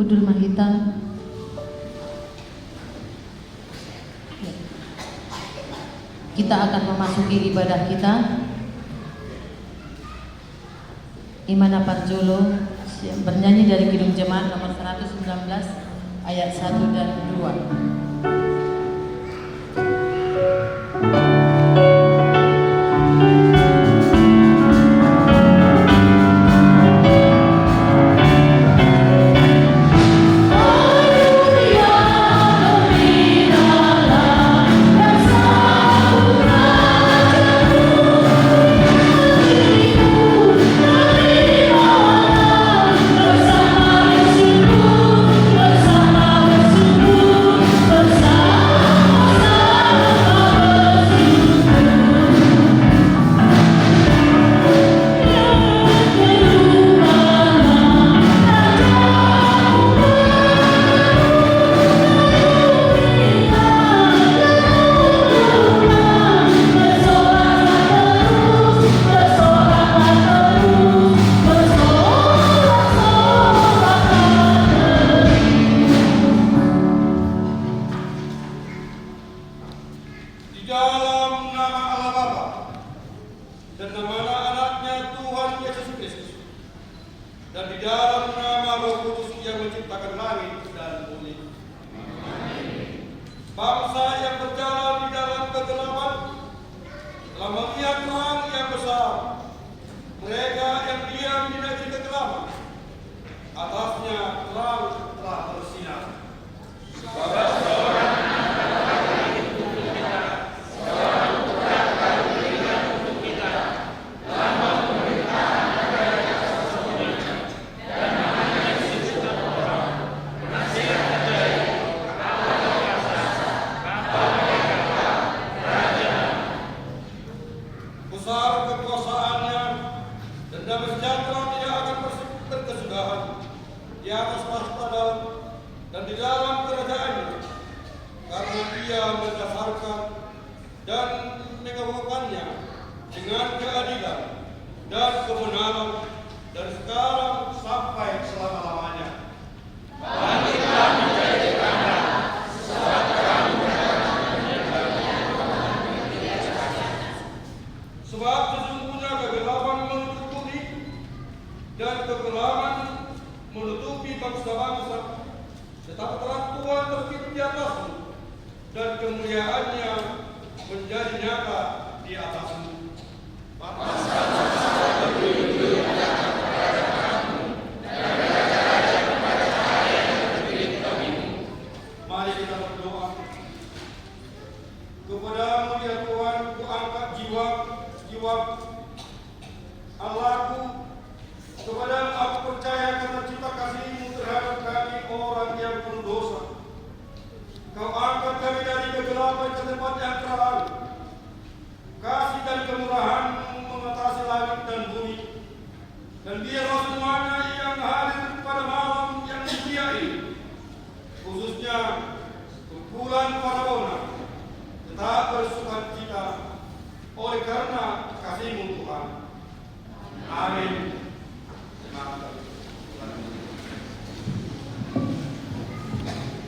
Kudul Mahita. Kita akan memasuki ibadah kita. Imana Parjolo bernyanyi dari Kidung Jemaat nomor 119 ayat 1 dan 2.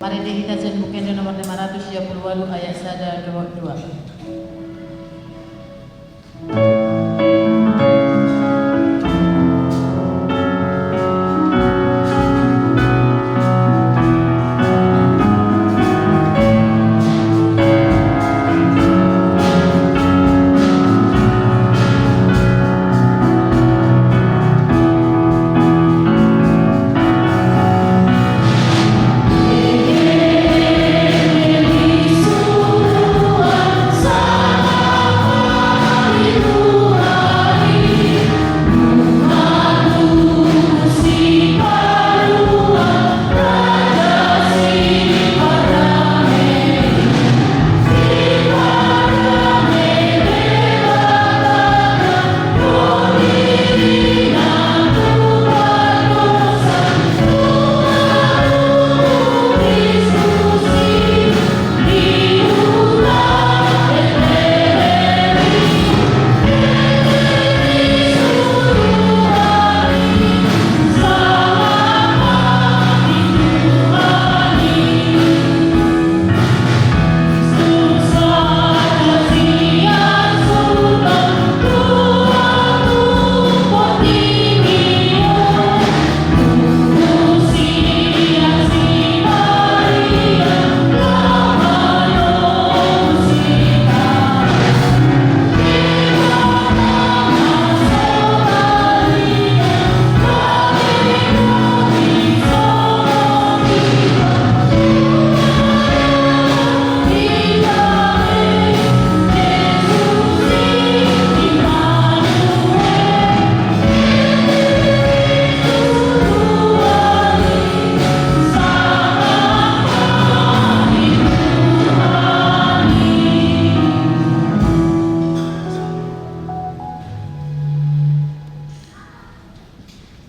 Mari kita sebutkan nomor 538 ayat 1 dan 2. So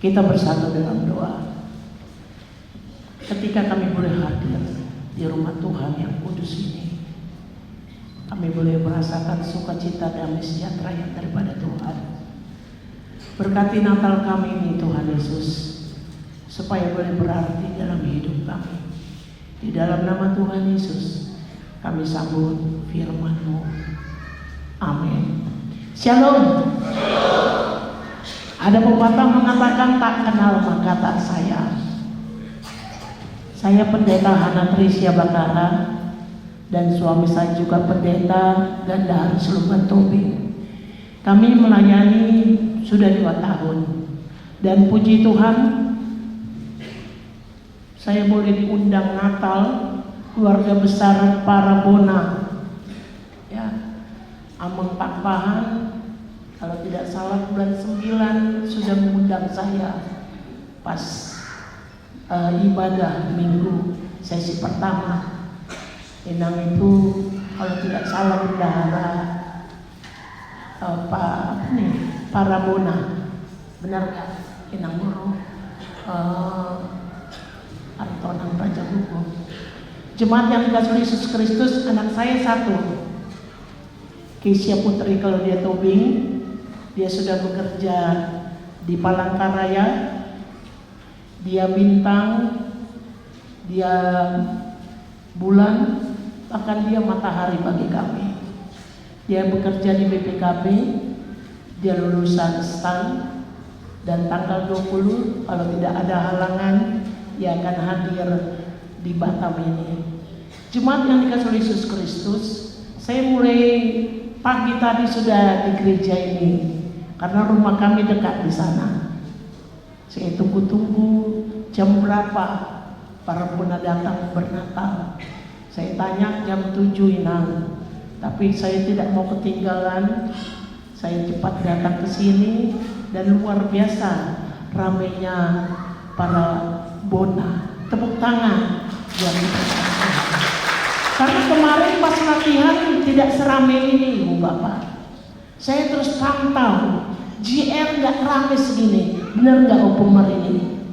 Kita bersatu dalam doa. Ketika kami boleh hadir di rumah Tuhan yang kudus ini, kami boleh merasakan sukacita damai sejahtera yang daripada Tuhan. Berkati Natal kami ini Tuhan Yesus, supaya boleh berarti dalam hidup kami. Di dalam nama Tuhan Yesus kami sambut firman-Mu. Amin. Shalom. Ada pepatah mengatakan tak kenal maka tak sayang. Saya pendeta Hana Trisya Bakara dan suami saya juga pendeta Gandahar Selumban Tobing. Kami melayani sudah 2 tahun dan puji Tuhan saya boleh diundang Natal keluarga besar Parabona ya, Ameng Pakpahan kalau tidak salah bulan 9 sudah mengundang saya pas ibadah minggu sesi pertama. Inang itu kalau tidak salah bendahara Parabona, benar nggak? Inang Guru Artonang Raja Hukum. Jemaat yang dikasihi Yesus Kristus, anak saya satu, Kesia Putri Claudia Tobing. Dia sudah bekerja di Palangkaraya, dia bintang, dia bulan, bahkan dia matahari bagi kami. Dia bekerja di BPKB, dia lulusan STAN, dan tanggal 20 kalau tidak ada halangan dia akan hadir di Batam ini. Jemaat yang dikasihi Yesus Kristus, saya mulai pagi tadi sudah di gereja ini karena rumah kami dekat di sana. Saya tunggu-tunggu jam berapa Parabona datang bernatal. Saya tanya jam 7 Inang, tapi saya tidak mau ketinggalan. Saya cepat datang ke sini dan luar biasa ramainya para Bona. Tepuk tangan yang karena kemarin pas latihan tidak seramai ini Ibu Bapak. Saya terus pantau GR nggak ramai segini, benar nggak Opung ini?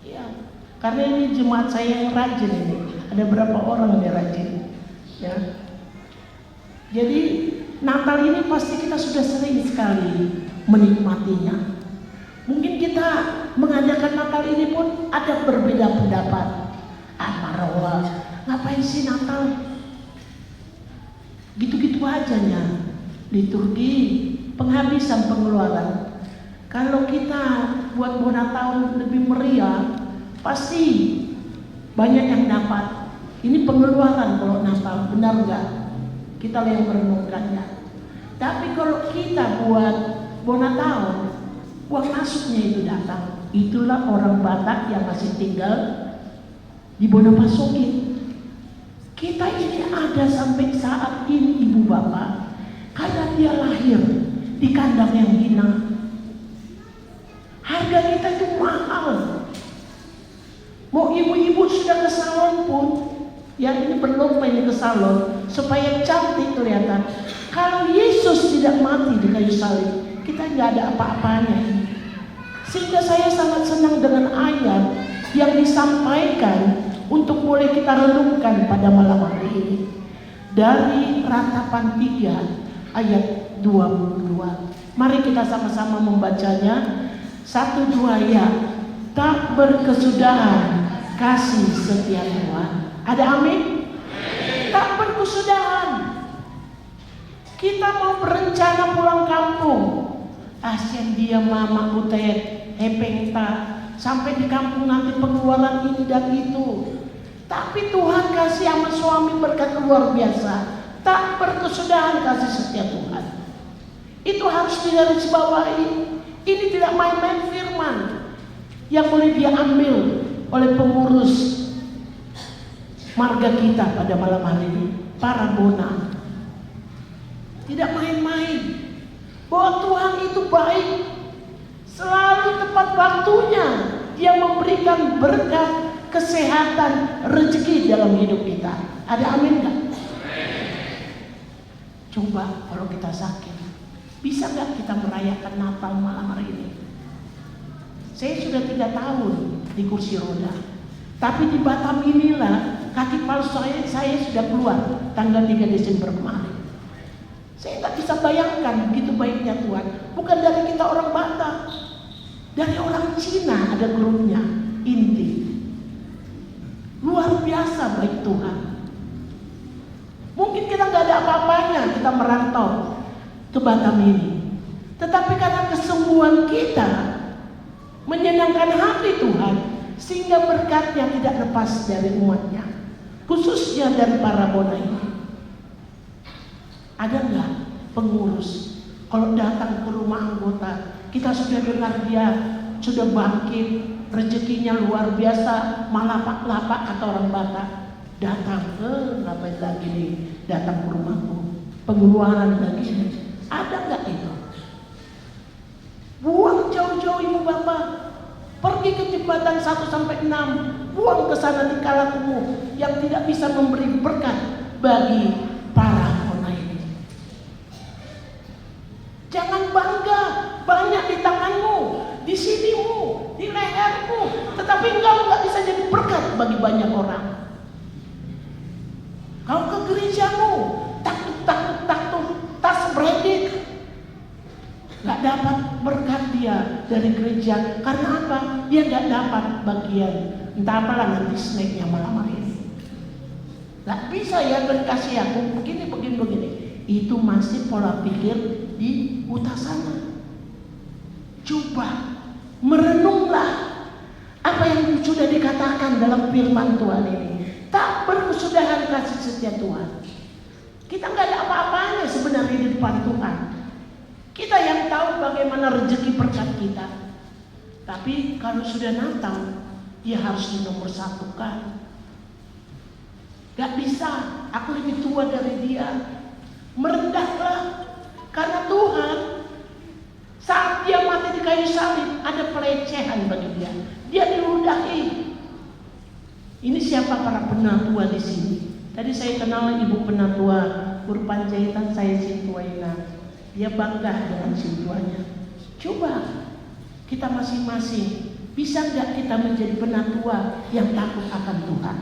Ya, karena ini jemaat saya yang rajin ini. Ada berapa orang yang rajin? Ya. Jadi Natal ini pasti kita sudah sering sekali menikmatinya. Mungkin kita mengadakan Natal ini pun ada berbeda pendapat. Marola, ngapain sih Natal? Gitu-gitu aja nya. Liturgi, penghabisan pengeluaran. Kalau kita buat Natal lebih meriah, pasti banyak yang dapat. Ini pengeluaran kalau Natal, benar nggak? Kita yang merenungkannya. Tapi kalau kita buat Natal, uang masuknya itu datang. Itulah orang Batak yang masih tinggal di Bonapasuki. Kita ini ada sampai saat ini Ibu Bapak, karena dia lahir di kandang yang hina. Harga kita itu mahal. Mau ibu-ibu sudah ke salon pun, yang ini belum main ke salon supaya cantik kelihatan. Kalau Yesus tidak mati di kayu salib, kita nggak ada apa-apanya. Sehingga saya sangat senang dengan ayat yang disampaikan untuk boleh kita renungkan pada malam hari ini. Dari Ratapan 3 ayat 22. Mari kita sama-sama membacanya. 1-2 ya. Tak berkesudahan kasih setia Tuhan. Ada amin? Tak berkesudahan. Kita mau berencana pulang kampung. Asian dia mama butet hepeng tak. Sampai di kampung nanti pengeluaran ini dan itu. Tapi Tuhan kasih sama suami berkat luar biasa. Tak berkesudahan kasih setia Tuhan. Itu harus digarisbawahi. Ini tidak main-main firman yang boleh dia ambil oleh pengurus marga kita pada malam hari ini, Parabona. Tidak main-main. Bahwa Tuhan itu baik. Selalu tepat waktunya dia memberikan berkat, kesehatan, rezeki dalam hidup kita. Ada amin gak? Coba kalau kita sakit, bisa gak kita merayakan Natal malam hari ini? Saya sudah 3 tahun di kursi roda. Tapi di Batam inilah kaki palsu saya sudah keluar tanggal 3 Desember kemarin. Saya nggak bisa bayangkan begitu baiknya Tuhan. Bukan dari kita orang Batak, dari orang Cina ada grupnya, inti. Luar biasa baik Tuhan. Mungkin kita nggak ada apa-apanya, kita merantau ke Batam ini. Tetapi karena kesungguhan kita menyenangkan hati Tuhan, sehingga berkatnya tidak lepas dari umatnya, khususnya dari para bona ini. Ada nggak pengurus kalau datang ke rumah anggota, kita sudah dengar dia sudah bangkit, rezekinya luar biasa, malapak-lapak kata orang Batak, datang ngapain lagi nih datang ke rumahku, pengeluaran lagi nih. Ada nggak itu? Buang jauh-jauh ibu bapak, pergi ke jembatan 1 sampai 6, buang ke sana tingkah lakumu yang tidak bisa memberi berkat bagi para bona ini. Jangan bangga banyak di tanganmu, di sinimu, di lehermu, tetapi engkau nggak bisa jadi berkat bagi banyak orang. Kau ke gerejamu, takut, tas branded, nggak dapat berkat dia dari gereja. Karena apa? Dia nggak dapat bagian. Entah apalah nanti snacknya malam ini. Nggak bisa ya kasih aku begini. Itu masih pola pikir di utara sana. Coba merenunglah apa yang sudah dikatakan dalam firman Tuhan ini. Tak berkesudahan kasih setia Tuhan. Kita nggak ada apa-apanya sebenarnya di depan Tuhan. Kita yang tahu bagaimana rezeki berkat kita. Tapi kalau sudah Natal, dia harus dinomorsatukan. Gak bisa, aku lebih tua dari dia. Merendahlah, karena Tuhan saat dia mati di kayu salib ada pelecehan bagi dia. Dia diludahi. Ini siapa para penatua di sini? Tadi saya kenal ibu penatua Guru Panjaitan, saya Sintuaina. Dia bangga dengan sintuanya. Coba kita masing-masing, bisa nggak kita menjadi penatua yang takut akan Tuhan?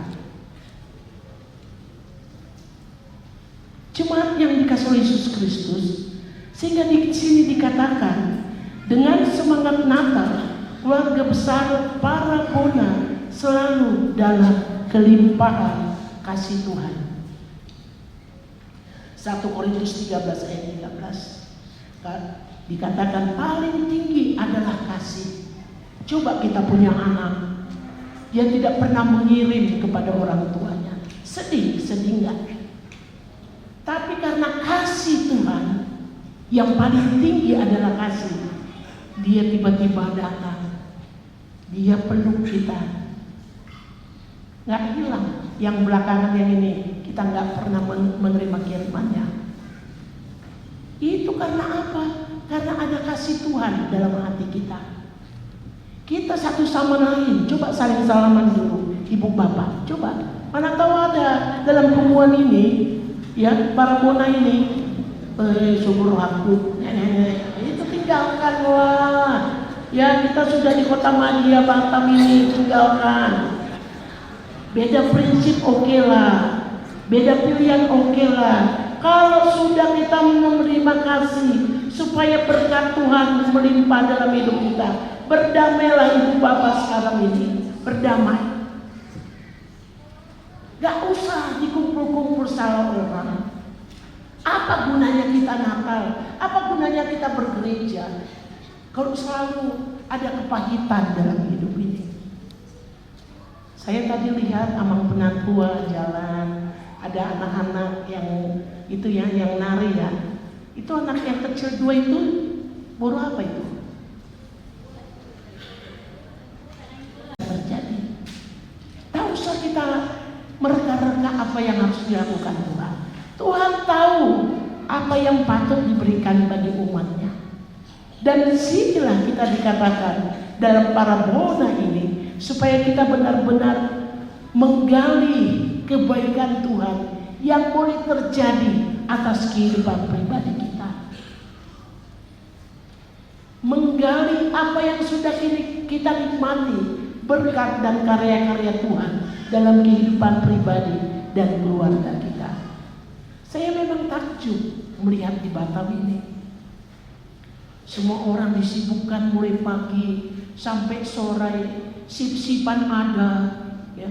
Jemaat yang dikasih oleh Yesus Kristus, sehingga di sini dikatakan dengan semangat Natal, keluarga besar para bona selalu dalam kelimpahan kasih Tuhan. 1 Korintus 13 ayat 13 dikatakan paling tinggi adalah kasih. Coba kita punya anak, dia tidak pernah mengirim kepada orang tuanya. Sedih enggak? Tapi karena kasih Tuhan yang paling tinggi adalah kasih, dia tiba-tiba datang, dia peluk kita. Nggak hilang. Yang belakangan yang ini kita nggak pernah menerima kirimannya. Itu karena apa? Karena ada kasih Tuhan dalam hati kita. Kita satu sama lain, coba saling salaman dulu, ibu bapak. Coba, mana tahu ada dalam hubungan ini, ya para bona ini, subur aku, itu tinggalkanlah. Ya kita sudah di Kota Madia Batam ini, tinggalkan. Beda prinsip oke lah, beda pilihan oke lah. Kalau sudah kita menerima kasih supaya berkat Tuhan melimpah dalam hidup kita, berdamailah ibu bapak sekarang ini, berdamai. Gak usah dikumpul-kumpul salah orang. Apa gunanya kita Natal? Apa gunanya kita bergereja kalau selalu ada kepahitan dalam hidup ini? Saya tadi lihat amang penatua jalan, ada anak-anak yang itu ya, yang nari ya. Itu anak yang kecil 2 itu, baru apa itu? Terjadi. Tak usah kita mereka-reka apa yang harus dilakukan Tuhan. Tuhan tahu apa yang patut diberikan bagi umatnya. Dan disinilah kita dikatakan dalam para bona ini, supaya kita benar-benar menggali kebaikan Tuhan yang boleh terjadi atas kehidupan pribadi kita. Menggali apa yang sudah kita nikmati berkat dan karya-karya Tuhan dalam kehidupan pribadi dan keluarga kita. Saya memang takjub melihat di Batam ini. Semua orang disibukkan mulai pagi sampai sore, sip-sipan ada, ya.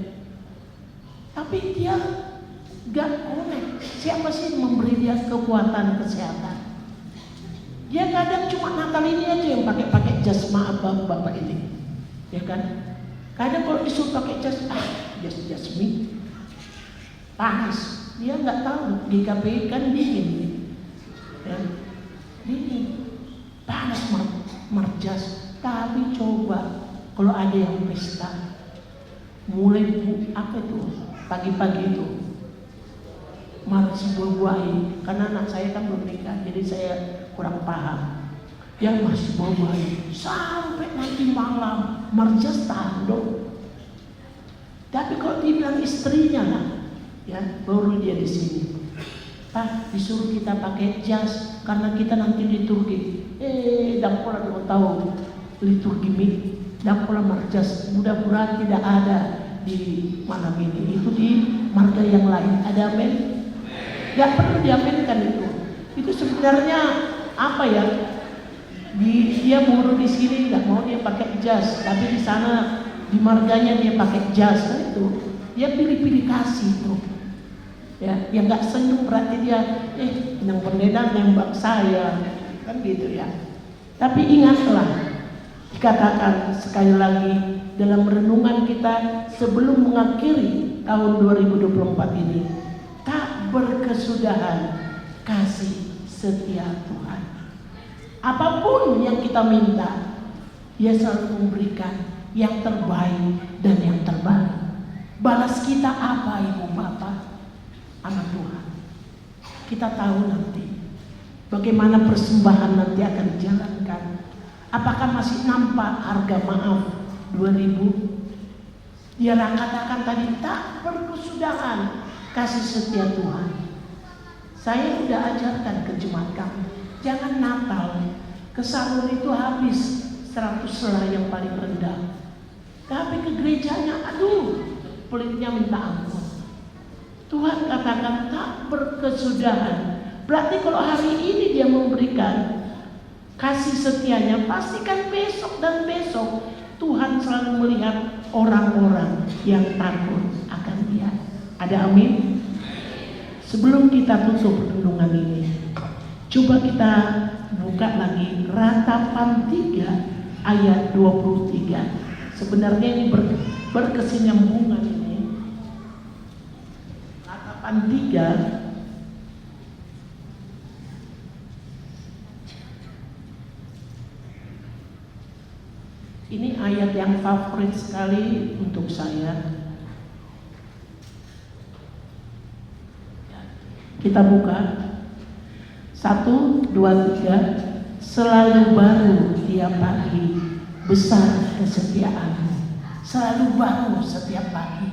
Tapi dia gak connect. Siapa sih yang memberi dia kekuatan kesehatan? Dia kadang cuma Natal ini aja yang pakai jas, maaf bapak ini, ya kan? Kadang kalau disuruh pakai jas, jasmine panas. Dia nggak tahu di KPI kan dingin, ya. Dingin, panas merjas. Tapi coba kalau ada yang pesta, mulai pagi-pagi itu masih buah-buahi, karena anak saya kan belum nikah, jadi saya kurang paham. Yang masih buah-buahi sampai nanti malam merjas tanduk. Tapi kalau dibilang istrinya lah, ya baru dia di sini. Pak, disuruh kita pakai jas karena kita nanti liturgi. Dan pola mau tahu liturgi dan pola merjas. Mudah-mudahan tidak ada di malam ini. Itu di marga yang lain. Ada amin? Gak perlu diaminkan itu. Itu sebenarnya apa ya? Dia buruh di sini nggak mau dia pakai jas, tapi di sana di marganya dia pakai jas. Nah, itu dia pilih-pilih kasih itu. Ya, yang nggak senyum berarti dia yang pendeta nembak saya, kan gitu ya. Tapi ingatlah, dikatakan sekali lagi dalam renungan kita sebelum mengakhiri tahun 2024 ini, tak berkesudahan kasih setia Tuhan. Apapun yang kita minta, Dia selalu memberikan yang terbaik dan yang terbaik. Balas kita apa, Ibu Bapak, anak Tuhan? Kita tahu nanti bagaimana persembahan nanti akan dijalankan. Apakah masih nampak harga maaf 2000? Dia katakan tadi tak berkesudahan kasih setia Tuhan. Saya sudah ajarkan ke jemaat kami, jangan Natal ke salur itu habis 100 selai yang paling rendah. Tapi ke gerejanya, aduh, pelitnya minta ampun. Tuhan katakan tak berkesudahan. Berarti kalau hari ini dia memberikan kasih setianya, pastikan besok dan besok Tuhan selalu melihat orang-orang yang takut akan Dia. Ada amin? Sebelum kita tutup renungan ini, coba kita buka lagi Ratapan 3 ayat 23. Sebenarnya ini berkesinambungan ini. Ratapan 3 ini ayat yang favorit sekali untuk saya. Kita buka 1, 2, 3. Selalu baru tiap pagi, besar kesetiaan. Selalu baru setiap pagi.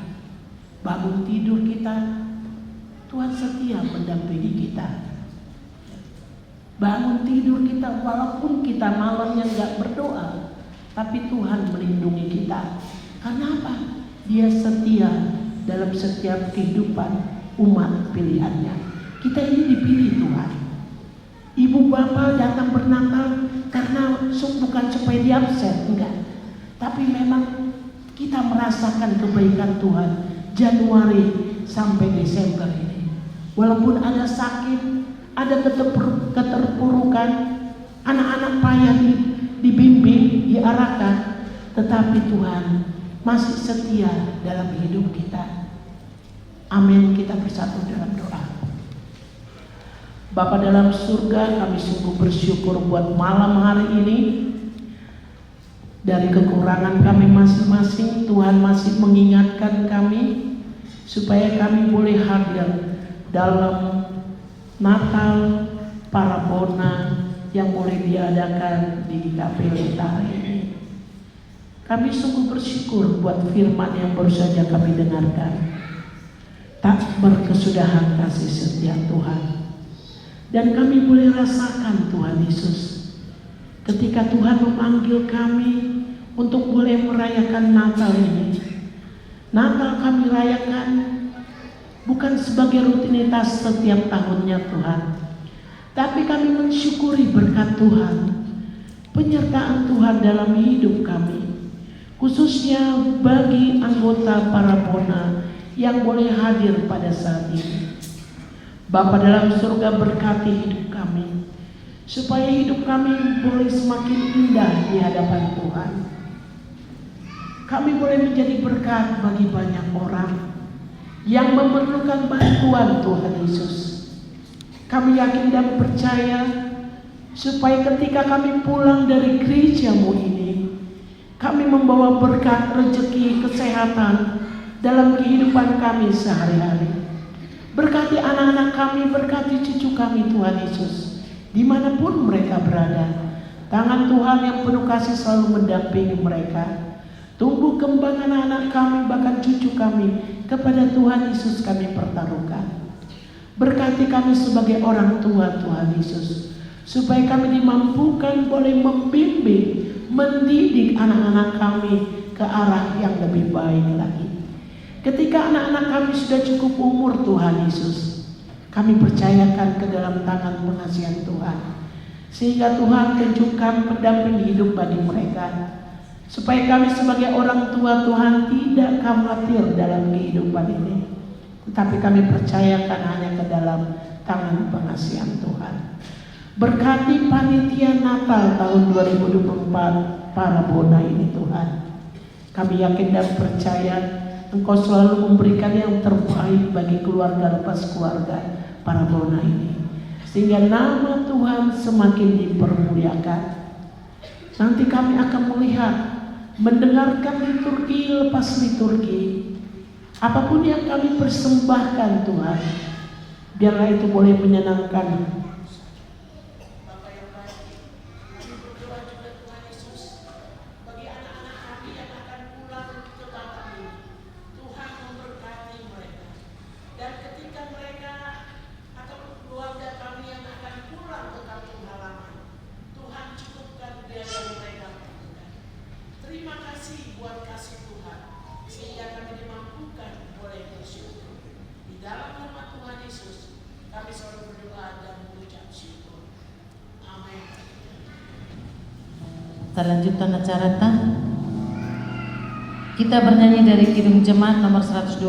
Bangun tidur kita, Tuhan setia mendampingi kita. Bangun tidur kita, walaupun kita malamnya nggak berdoa, tapi Tuhan melindungi kita. Karena apa? Dia setia dalam setiap kehidupan umat pilihannya. Kita ini dipilih Tuhan. Ibu bapak datang bernatal karena bukan supaya dia absen, enggak. Tapi memang kita merasakan kebaikan Tuhan Januari sampai Desember ini. Walaupun ada sakit, ada keterpurukan, anak-anak payah dibimbing, diarahkan, tetapi Tuhan masih setia dalam hidup kita. Amin. Kita bersatu dalam doa. Bapa dalam surga, kami sungguh bersyukur buat malam hari ini. Dari kekurangan kami masing-masing, Tuhan masih mengingatkan kami supaya kami boleh hadir dalam Natal Parabona yang boleh diadakan di KPI hari ini. Kami sungguh bersyukur buat firman yang baru saja kami dengarkan. Tak berkesudahan kasih setia Tuhan. Dan kami boleh rasakan Tuhan Yesus ketika Tuhan memanggil kami untuk boleh merayakan Natal ini. Natal kami rayakan bukan sebagai rutinitas setiap tahunnya Tuhan, tapi kami mensyukuri berkat Tuhan, penyertaan Tuhan dalam hidup kami, khususnya bagi anggota Parabona yang boleh hadir pada saat ini. Bapa dalam surga, berkati hidup kami, supaya hidup kami boleh semakin indah di hadapan Tuhan. Kami boleh menjadi berkat bagi banyak orang yang memerlukan bantuan Tuhan Yesus. Kami yakin dan percaya supaya ketika kami pulang dari gereja-Mu ini, kami membawa berkat, rezeki, kesehatan dalam kehidupan kami sehari-hari. Berkati anak-anak kami, berkati cucu kami Tuhan Yesus, dimanapun mereka berada. Tangan Tuhan yang penuh kasih selalu mendampingi mereka. Tumbuh kembang anak-anak kami, bahkan cucu kami, kepada Tuhan Yesus kami pertaruhkan. Berkati kami sebagai orang tua Tuhan Yesus, supaya kami dimampukan boleh membimbing, mendidik anak-anak kami ke arah yang lebih baik lagi. Ketika anak-anak kami sudah cukup umur Tuhan Yesus, kami percayakan ke dalam tangan pengasihan Tuhan, sehingga Tuhan tunjukkan pendamping hidup bagi mereka, supaya kami sebagai orang tua Tuhan tidak khawatir dalam kehidupan ini, tetapi kami percayakan hanya ke dalam tangan pengasihan Tuhan. Berkati panitia Natal tahun 2024 Parabona ini Tuhan. Kami yakin dan percaya Engkau selalu memberikan yang terbaik bagi keluarga lepas keluarga Parabona ini, sehingga nama Tuhan semakin dipermuliakan. Nanti kami akan melihat, mendengarkan liturgi lepas liturgi, apapun yang kami persembahkan Tuhan, biarlah itu boleh menyenangkan. Bapak yang baik, kami berdoa juga Tuhan Yesus bagi anak-anak kami yang akan pulang ke Bapak ini. Tuhan memberkati mereka, dan ketika mereka atau keluarga kami yang akan pulang ke kampung halaman, Tuhan cukupkan biaya mereka. Terima kasih buat kasih Tuhan, sehingga kami dimampukan boleh bersyukur. Di dalam nama Tuhan Yesus, kami selalu berdoa dan mengucap syukur. Amin. Kita lanjutkan acara kita bernyanyi dari Kidung Jemaat nomor 123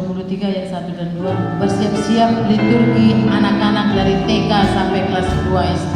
ayat 1 dan 2. Bersiap-siap liturgi anak-anak dari TK sampai kelas 2 SD.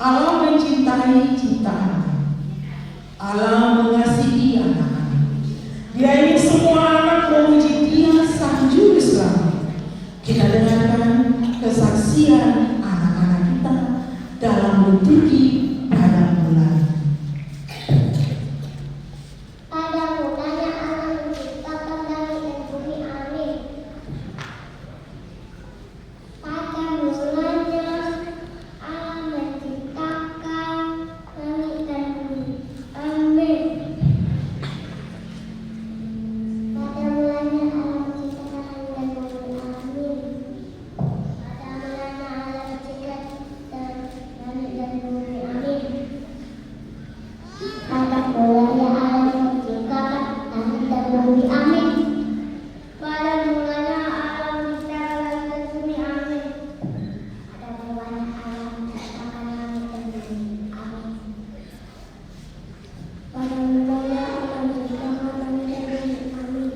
Allah mencintai ciptaan, Allah mengasihi anak-anak. Dia ingin semua anak memuji Dia Sang Juru Selamat. Kita dengarkan kesaksian anak-anak kita dalam liturgi pada bulan. Pada mulanya Allah menciptakan langit dan bumi, amin. Pada mulanya Allah menciptakan langit dan bumi, amin. Pada mulanya Allah menciptakan langit dan bumi, amin. Pada mulanya Allah menciptakan langit dan bumi, amin. bumi. Amin. Pada mulanya Allah menciptakan langit dan bumi. Amin. Pada mulanya Allah menciptakan langit dan bumi. Amin. Pada mulanya Allah menciptakan langit dan bumi. Amin.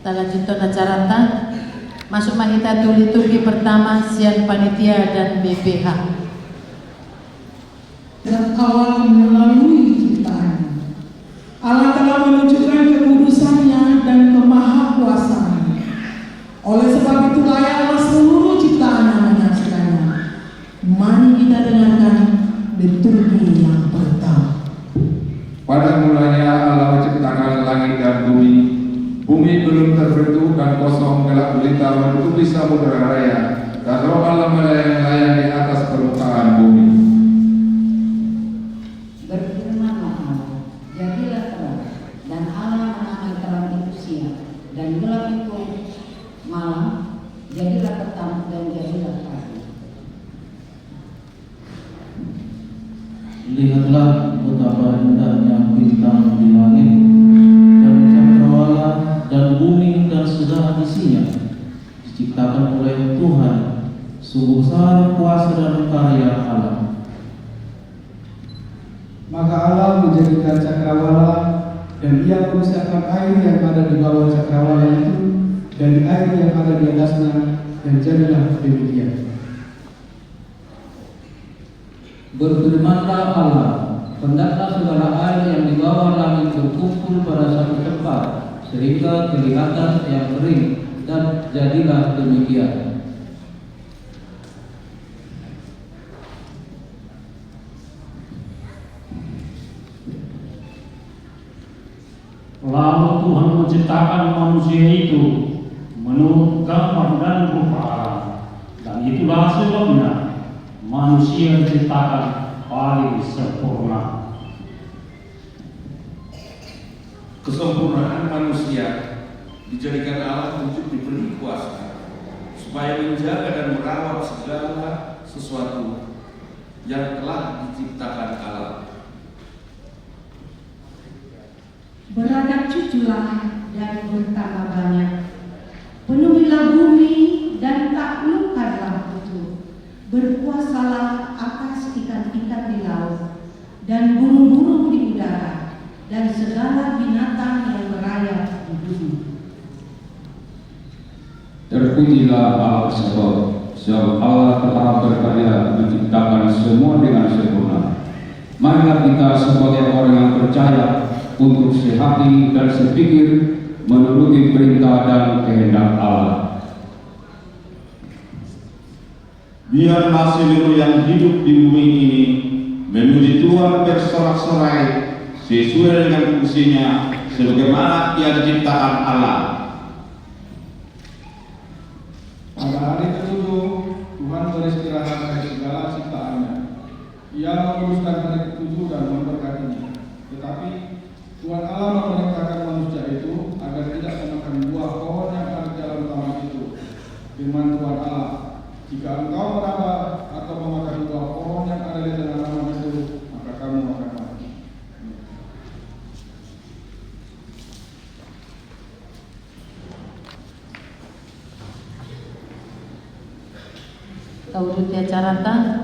Kita lanjutkan acara masuk mahita liturgi pertama sian panitia dan BPH. Dan awal melalui ciptaan, Allah telah menunjukkan kekudusannya dan kemahakuasaannya. Oleh sebab itu layaklah seluruh ciptaan namanya sekalian. Mari kita dengarkan liturgi yang pertama. Pada mulanya Allah menciptakan langit dan bumi. Bumi belum terbentuk dan kosong gelap gulita menutupi samudera raya, dan roh Allah melayang-layang di atas permukaan bumi. Berfirmanlah Allah, jadilah terang, dan Allah menamai terang itu siang, dan gelap itu malam, jadilah petang dan jadilah pagi. Lihatlah betapa indahnya bintang di langit dan cakrawala dan bumi dan segala isinya diciptakan oleh Tuhan. Sungguh besar kuasa dan karya Allah. Maka Allah menjadikan cakrawala, dan Ia memisahkan air yang ada di bawah cakrawala itu dan air yang ada di atasnya, dan jadilah demikian. Berfirmanlah Allah, hendaklah segala air yang di bawah langit berkumpul pada satu tempat, sehingga kelihatan yang kering, dan jadilah demikian. Lalu Tuhan menciptakan manusia itu menurut gambar dan rupa Allah, dan itulah sebabnya manusia diciptakan paling sempurna. Kesempurnaan manusia dijadikan Allah untuk diberi kuasa supaya menjaga dan merawat segala sesuatu yang telah diciptakan Allah. Beranak cuculah dan bertambah banyak, penuhilah bumi dan taklukkanlah itu, berkuasalah atas ikan-ikan di laut dan burung-burung di udara dan segala binatang yang merayap di bumi. Terpujilah Allah sebab Allah telah berkarya menciptakan semua dengan sempurna. Marilah kita sebagai orang yang percaya untuk sehati dan sepikir menuruti perintah dan kehendak Allah. Biarlah seluruh yang hidup di bumi ini memuji Tuhan bersorak-sorai sesuai dengan fungsinya sebagaimana Ia diciptakan Allah. Pada hari ke-7 Tuhan beristirahat dari segala ciptaannya. Ia menguruskan hari ke-7 dan memberkatinya. Tetapi Tuhan Allah memerintahkan manusia itu agar tidak memakan buah pohon yang ada di dalam taman itu. Firman Tuhan Allah, jika engkau meraba atau memakan buah pohon yang ada di dalam taman itu, maka kamu akan mati. Taudutia carata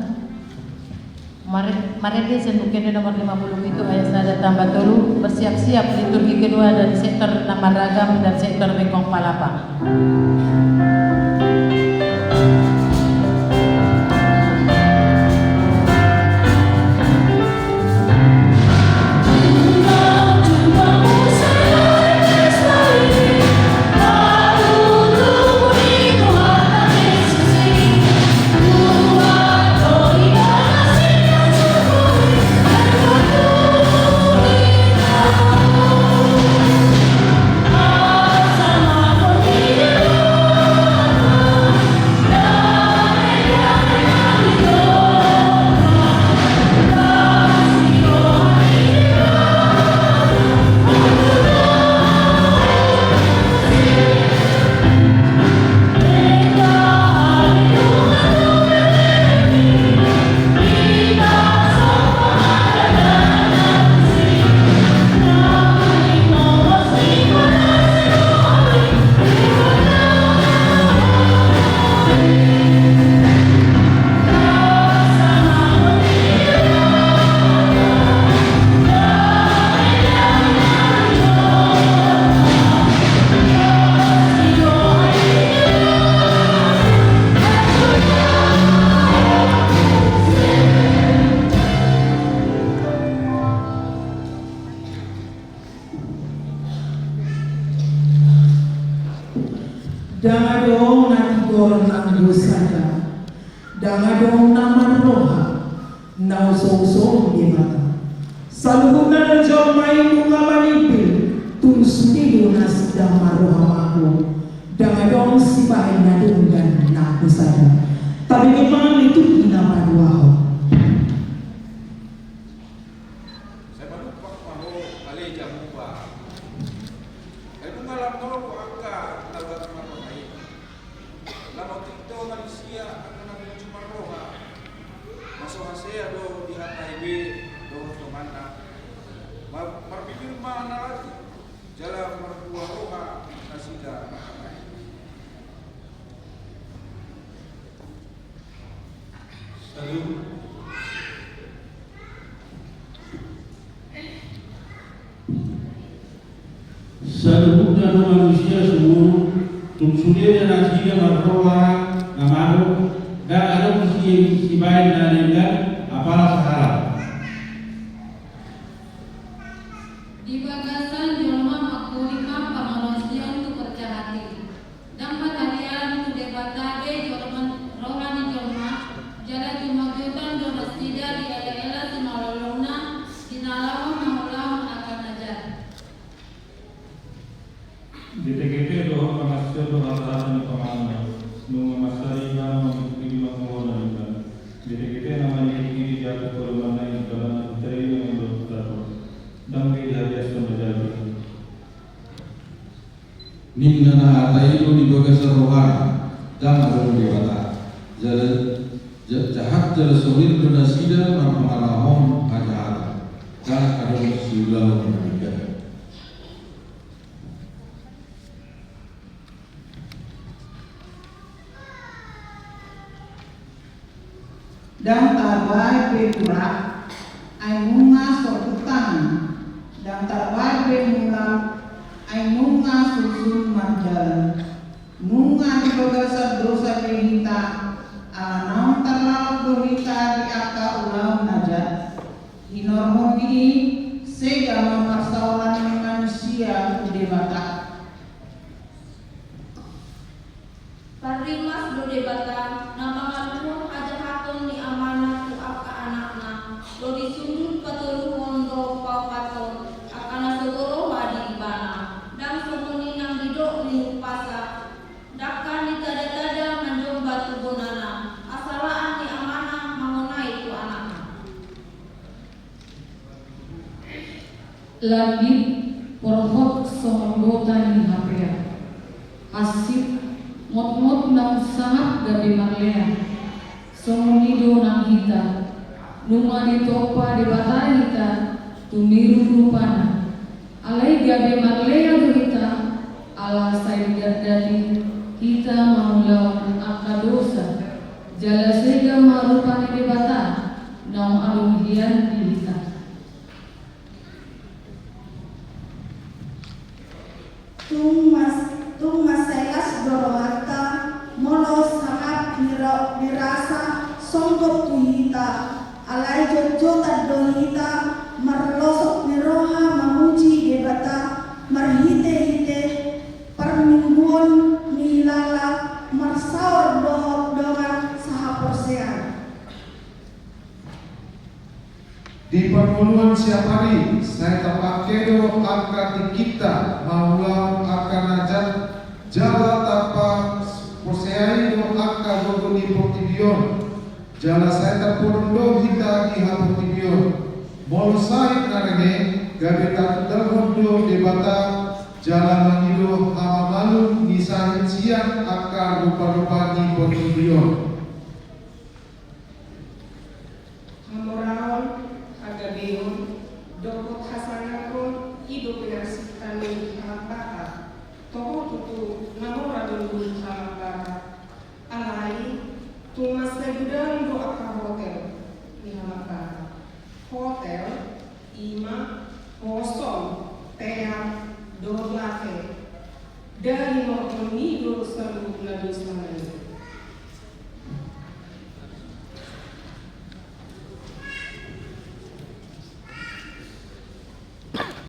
Marede Sendukene nomor 50 itu ayat sada tambah tolu bersiap-siap liturgi kedua dari sektor Taman Ragam dan sektor Bengkong Palapa. Dangadong natigor ng Rusada, dangadong naman roha, nausong-song di mata. Sa lubog na ng Diyong may mga manipil, tunsudido na sidang maroha ako, dangadong sipahin na dunggan na Rusada. Tabi ni mga ito ginapadwa ko. Saya malupak maho aleja muba. Ay kung alam mo ko angka nagat makamay. Lamang tikto Malaysia ang nang cuma roha. Masuk saya do di highway do ke mana. Marpikir mana lagi. Jalan merdua roha nasida makamay. Salut. Salubungkan manusia semua tumsulia dan asinya marroha namaru dan ada musim sibain dan dengan apalah sahara. Di bagasan jelma makulika pamanusia untuk percahati dan matalian untuk debatabe jelma rohani jelma jalan dimajukan jelma sida di ela-ela simalolona dinalawan mahulawan akan ajar. DTGT doa pengasih doa harapan pemaham, nunggu masari yang mengikuti makmur dan DTGT namanya kiri jatuh korban yang dalam putri yang berlaku dan dihadiah menjadi. Nimna atai itu di bagasar rohani dan arung dewata. Jahat jala sulit bernasida marpamalahom ajahat dan arung siulau menikah. Dan tabai pekurak, ay munga sotutan, dan tabai pemula, ay munga susun marjalan, munga di bagasar dosa lehita, alam terlalu dohita di akta ulang najat, inormon ini sega memarsawalan manusia debata. Parimas do debata nama ngaluh aja hakon ni amanah tu aka anakna lo disundul patuluh mondo papaton akana segoro wadi ibana dan sumuni nang didok ni pasa dakkan ni tada-tada manjong batu bonana asalaan ni amanah mengenai tu anakna. Langit porhok somonggota ni hapea asip mot-mot nang sangat gabi marlea somonido nang hita numa ditopa di bata hita tumiru rupana alai gabi marlea hita ala sai dadi kita mau lawan akadosa Jala sega marupani debata, naung alung hian dilita. Tung maselas dorohata, molos sangat dirasa songgok tuhita, alai jojo tadohita, marlosok niroha mamuji debata, marhite-hite, permingguan milala, marsaur dohok-dohak sahaporsean. Di permuluan siap hari, saya tapakedo akan kita maula akan ajak jala tapa poseai do akan gogo di portibion. Jala saya tapurundo hita di portibion. Molosai narene gabe takudahondo debata jala mangido hama malu nisahin siang akan rupa-rupa di portibion. Agabihon, dokot hasanakon, ido pinasitan ng halambaka. Toko tutu, namora dulu halambaka. Alai, tumasagudang do aka hotel ni halambaka. Hotel, ima, kosong, teak, do lake. Dari mo do selalu nadu sana.